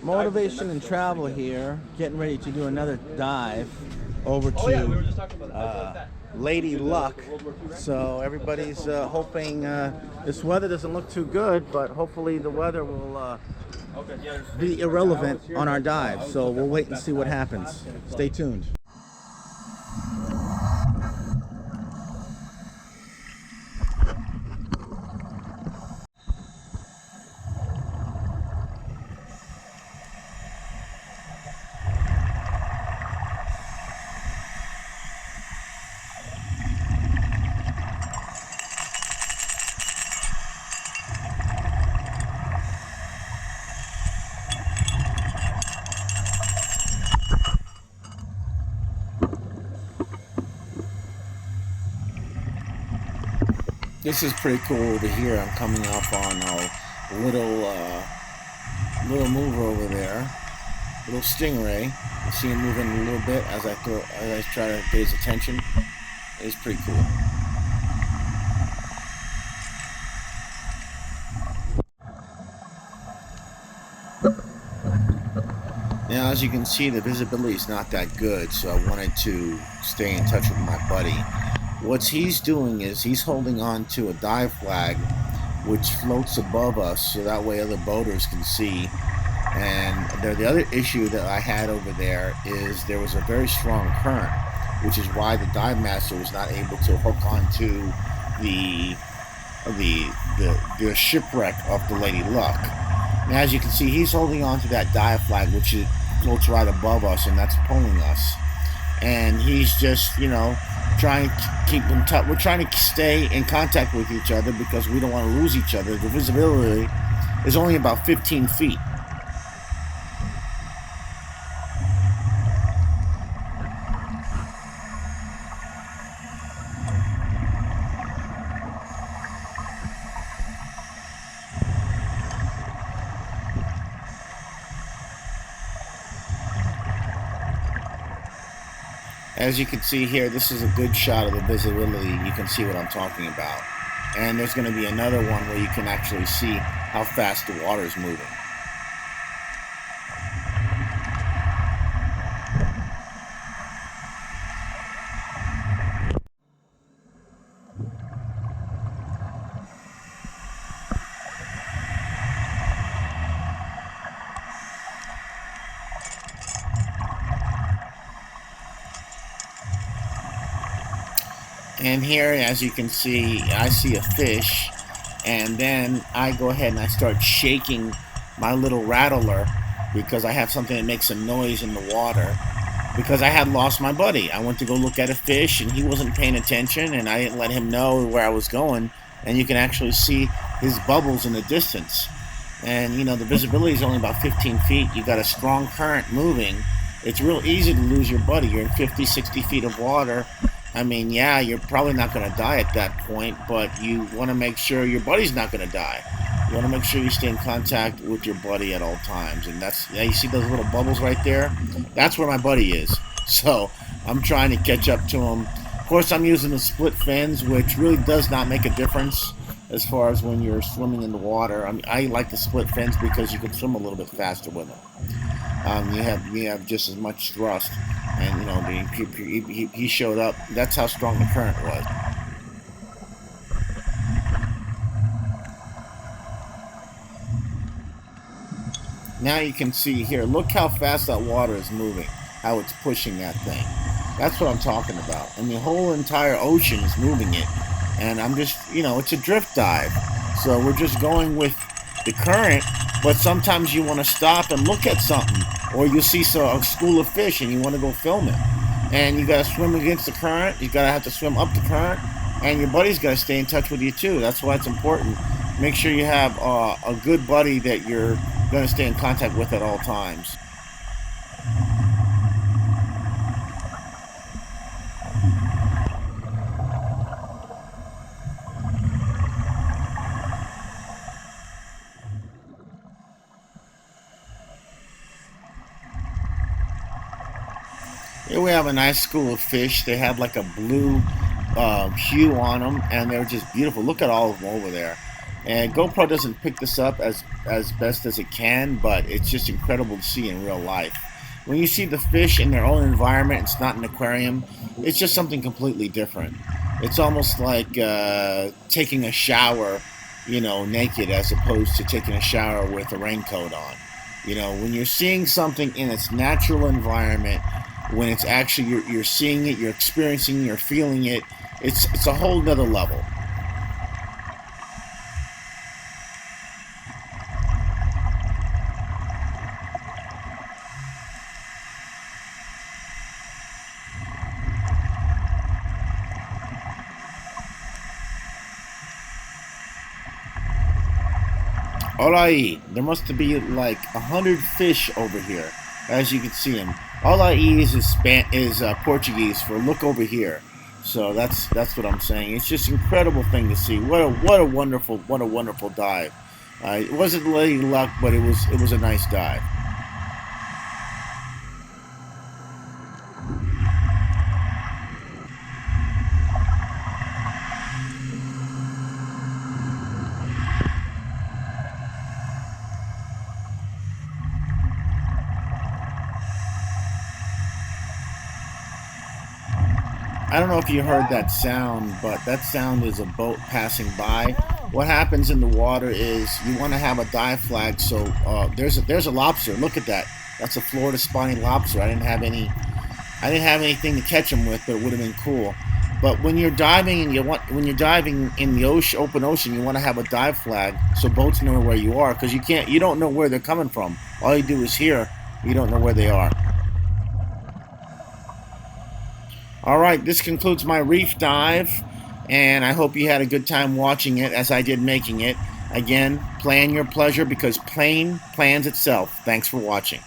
Motivation and travel here, getting ready to do another dive over to LadyLuck. So everybody's hoping this weather doesn't look too good, but hopefully the weather will be irrelevant on our dive. So we'll wait and see what happens. Stay tuned. This is pretty cool over here. I'm coming up on a little mover over there, little stingray. You see him moving a little bit as I try to get his attention. It's pretty cool. Now, as you can see, the visibility is not that good, so I wanted to stay in touch with my buddy. What he's doing is he's holding on to a dive flag which floats above us so that way other boaters can see. And the other issue that I had over there is there was a very strong current, which is why the Divemaster was not able to hook onto the shipwreck of the LadyLuck. Now, as you can see, he's holding on to that dive flag which floats right above us, and that's pulling us. And he's just, trying to keep in touch. We're trying to stay in contact with each other because we don't want to lose each other. The visibility is only about 15 feet. As you can see here, this is a good shot of the visibility. You can see what I'm talking about. And there's going to be another one where you can actually see how fast the water is moving. And here, as you can see, I see a fish, and then I go ahead and I start shaking my little rattler because I have something that makes a noise in the water because I had lost my buddy. I went to go look at a fish, and he wasn't paying attention, and I didn't let him know where I was going, and you can actually see his bubbles in the distance. And, the visibility is only about 15 feet. You got a strong current moving. It's real easy to lose your buddy. You're in 50, 60 feet of water. I mean, yeah, you're probably not going to die at that point, but you want to make sure your buddy's not going to die. You want to make sure you stay in contact with your buddy at all times. And you see those little bubbles right there? That's where my buddy is. So I'm trying to catch up to him. Of course, I'm using the split fins, which really does not make a difference as far as when you're swimming in the water. I like the split fins because you can swim a little bit faster with them. You have just as much thrust. And, he showed up. That's how strong the current was. Now you can see here, look how fast that water is moving, how it's pushing that thing. That's what I'm talking about. And the whole entire ocean is moving it. And I'm just, it's a drift dive. So we're just going with the current, but sometimes you want to stop and look at something. Or you'll see a school of fish and you want to go film it. And you got to swim against the current. You got to have to swim up the current. And your buddy's got to stay in touch with you too. That's why it's important. Make sure you have a good buddy that you're going to stay in contact with at all times. Here we have a nice school of fish. They have like a blue hue on them, and they're just beautiful. Look at all of them over there. And GoPro doesn't pick this up as best as it can, but it's just incredible to see in real life. When you see the fish in their own environment, it's not an aquarium, it's just something completely different. It's almost like taking a shower, naked, as opposed to taking a shower with a raincoat on. When you're seeing something in its natural environment, when it's actually you're seeing it, you're experiencing, you're feeling it, it's a whole nother level. Alright, there must be like 100 fish over here, as you can see them. Alai is Portuguese for look over here. So that's what I'm saying. It's just an incredible thing to see. What a wonderful dive. It wasn't LadyLuck, but it was a nice dive. I don't know if you heard that sound, but that sound is a boat passing by. What happens in the water is you want to have a dive flag. So there's a lobster. Look at that. That's a Florida spiny lobster. I didn't have anything to catch them with, but it would have been cool. But when you're diving and when you're diving in the open ocean, you want to have a dive flag so boats know where you are, because you don't know where they're coming from. All you do is hear. You don't know where they are. All right, this concludes my reef dive, and I hope you had a good time watching it as I did making it. Again, plan your pleasure, because plane plans itself. Thanks for watching.